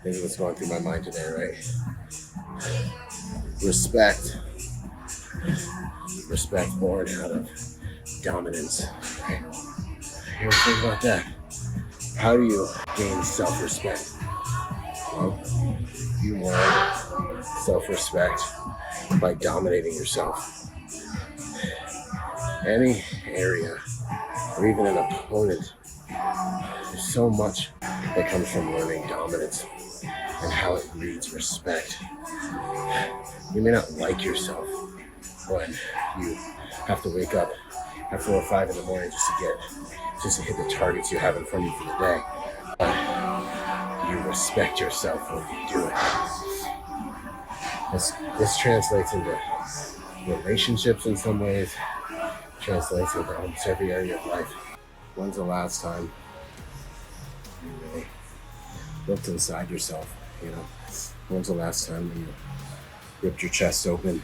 This is what's going through my mind today, right? Respect. Respect born out of dominance. Right? You ever think about that? How do you gain self-respect? Well, you learn self-respect by dominating yourself. Any area, or even an opponent, there's so much that comes from learning dominance and how it breeds respect. You may not like yourself, but you have to wake up at 4 or 5 in the morning just to hit the targets you have in front of you for the day. But you respect yourself when you do it. This translates into relationships in some ways, translates into almost every area of life. When's the last time you really looked inside yourself? When's the last time you ripped your chest open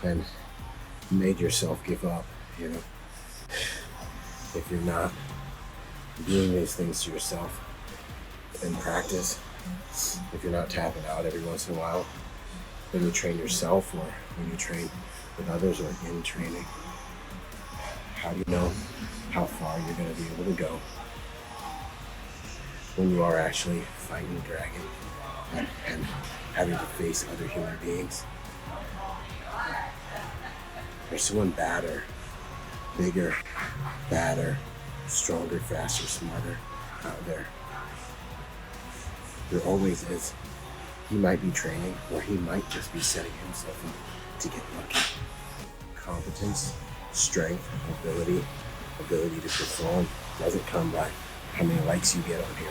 and made yourself give up? If you're not doing these things to yourself in practice, if you're not tapping out every once in a while when you train yourself or when you train with others or in training, how do you know how far you're going to be able to go when you are actually fighting a dragon and having to face other human beings? There's someone badder, bigger, badder, stronger, faster, smarter out there. There always is. He might be training, or he might just be setting himself up to get lucky. Competence, strength, ability to perform doesn't come by how many likes you get on here.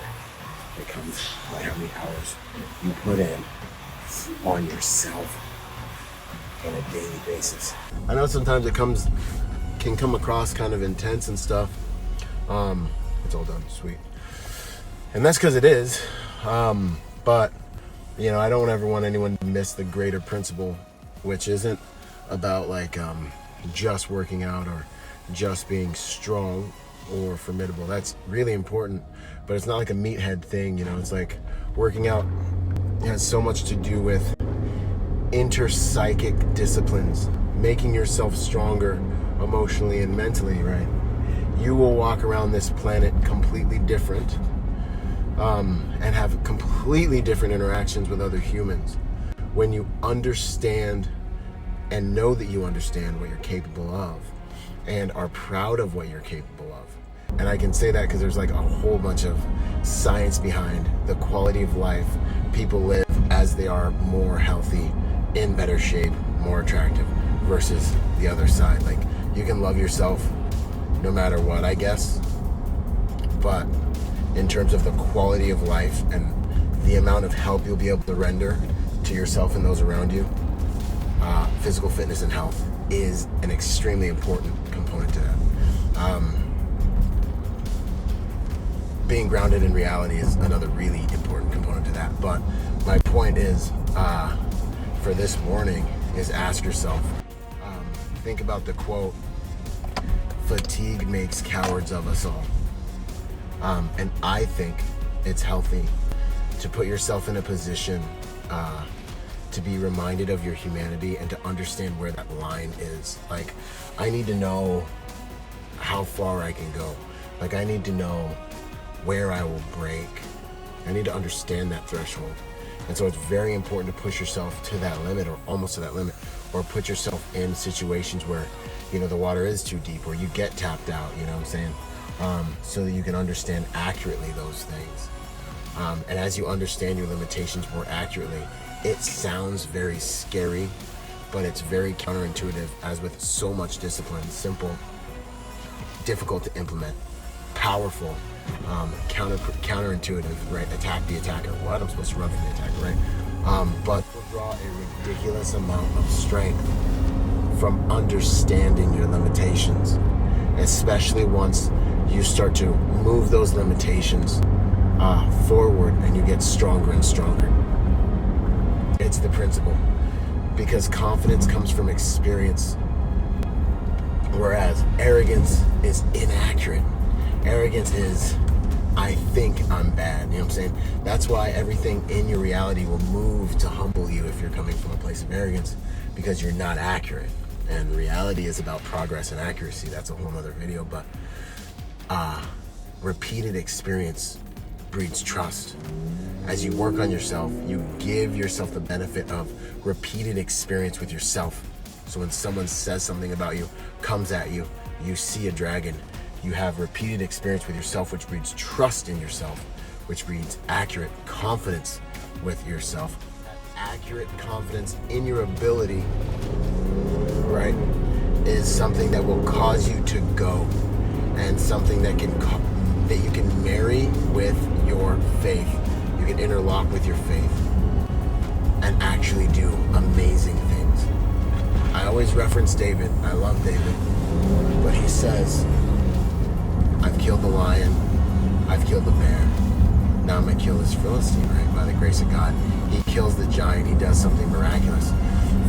It comes by how many hours you put in on yourself on a daily basis. I know sometimes it can come across kind of intense and stuff. It's all done, sweet. And that's because it is. But I don't ever want anyone to miss the greater principle, which isn't about just working out or just being strong or formidable. That's really important, but it's not like a meathead thing. It's like working out has so much to do with interpsychic disciplines, making yourself stronger emotionally and mentally, right? You will walk around this planet completely different and have completely different interactions with other humans when you understand and know that you understand what you're capable of and are proud of what you're capable of. And I can say that because there's a whole bunch of science behind the quality of life people live as they are more healthy, in better shape, more attractive, versus the other side. You can love yourself no matter what, I guess, but in terms of the quality of life and the amount of help you'll be able to render to yourself and those around you, physical fitness and health is an extremely important component to that. Being grounded in reality is another really important component to that. But my point is, for this morning, is ask yourself, think about the quote, "Fatigue makes cowards of us all." And I think it's healthy to put yourself in a position to be reminded of your humanity and to understand where that line is. I need to know how far I can go. I need to know where I will break. I need to understand that threshold. And so it's very important to push yourself to that limit or almost to that limit, or put yourself in situations where, the water is too deep or you get tapped out, so that you can understand accurately those things. And as you understand your limitations more accurately, it sounds very scary, but it's very counterintuitive, as with so much discipline, simple, difficult to implement, powerful, counterintuitive, right? Attack the attacker. What? I'm supposed to run from the attacker, right? But will draw a ridiculous amount of strength from understanding your limitations, especially once you start to move those limitations forward and you get stronger and stronger. It's the principle, because confidence comes from experience, whereas arrogance is inaccurate. Arrogance is, I think I'm bad. You know what I'm saying? That's why everything in your reality will move to humble you if you're coming from a place of arrogance, because you're not accurate. And reality is about progress and accuracy. That's a whole nother video. But repeated experience breeds trust. As you work on yourself, you give yourself the benefit of repeated experience with yourself. So when someone says something about you, comes at you, you see a dragon, you have repeated experience with yourself, which breeds trust in yourself, which breeds accurate confidence with yourself. Accurate confidence in your ability, right, is something that will cause you to go, and something that you can marry with your faith. You can interlock with your faith and actually do amazing things. I always reference David. I love David. But he says, I've killed the lion, I've killed the bear, now I'm going to kill this Philistine, right? By the grace of God. He kills the giant, he does something miraculous.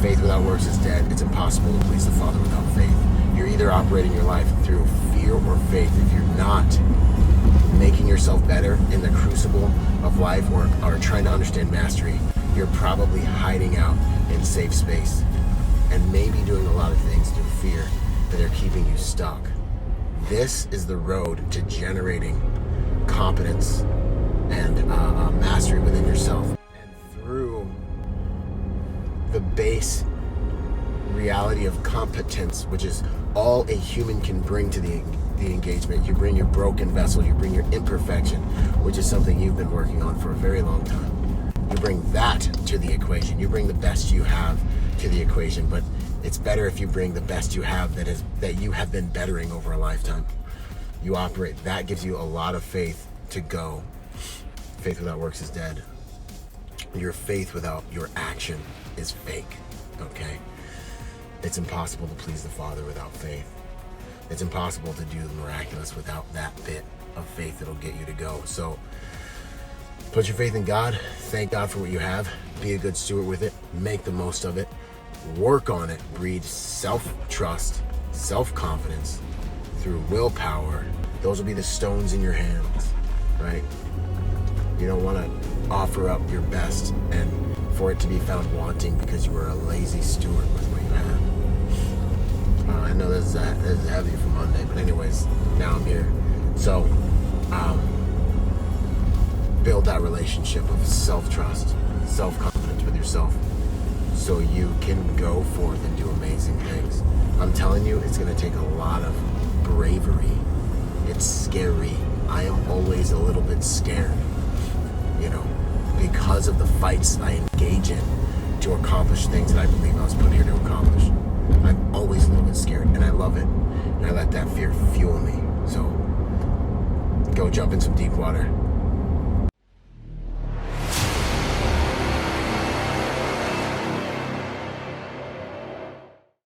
Faith without works is dead. It's impossible to please the Father without faith. You're either operating your life through fear or faith. If you're not making yourself better in the crucible of life, or trying to understand mastery, you're probably hiding out in safe space and maybe doing a lot of things through fear that are keeping you stuck. This is the road to generating competence and mastery within yourself. And through the base reality of competence, which is all a human can bring to the engagement. You bring your broken vessel, you bring your imperfection, which is something you've been working on for a very long time. You bring that to the equation. You bring the best you have to the equation, but it's better if you bring the best you have that you have been bettering over a lifetime. You operate, that gives you a lot of faith to go. Faith without works is dead. Your faith without your action is fake, okay? It's impossible to please the Father without faith. It's impossible to do the miraculous without that bit of faith that'll get you to go. So put your faith in God. Thank God for what you have. Be a good steward with it. Make the most of it. Work on it. Breed self-trust, self-confidence through willpower. Those will be the stones in your hands, right? You don't want to offer up your best and for it to be found wanting because you were a lazy steward with what you had. I know this is heavy for Monday, but anyways, now I'm here. So, build that relationship of self-trust, self-confidence with yourself so you can go forth and do amazing things. I'm telling you, it's going to take a lot of bravery. It's scary. I am always a little bit scared, because of the fights I engage in to accomplish things that I believe I was put here to accomplish. I'm always a little bit scared, and I love it. And I let that fear fuel me. So go jump in some deep water.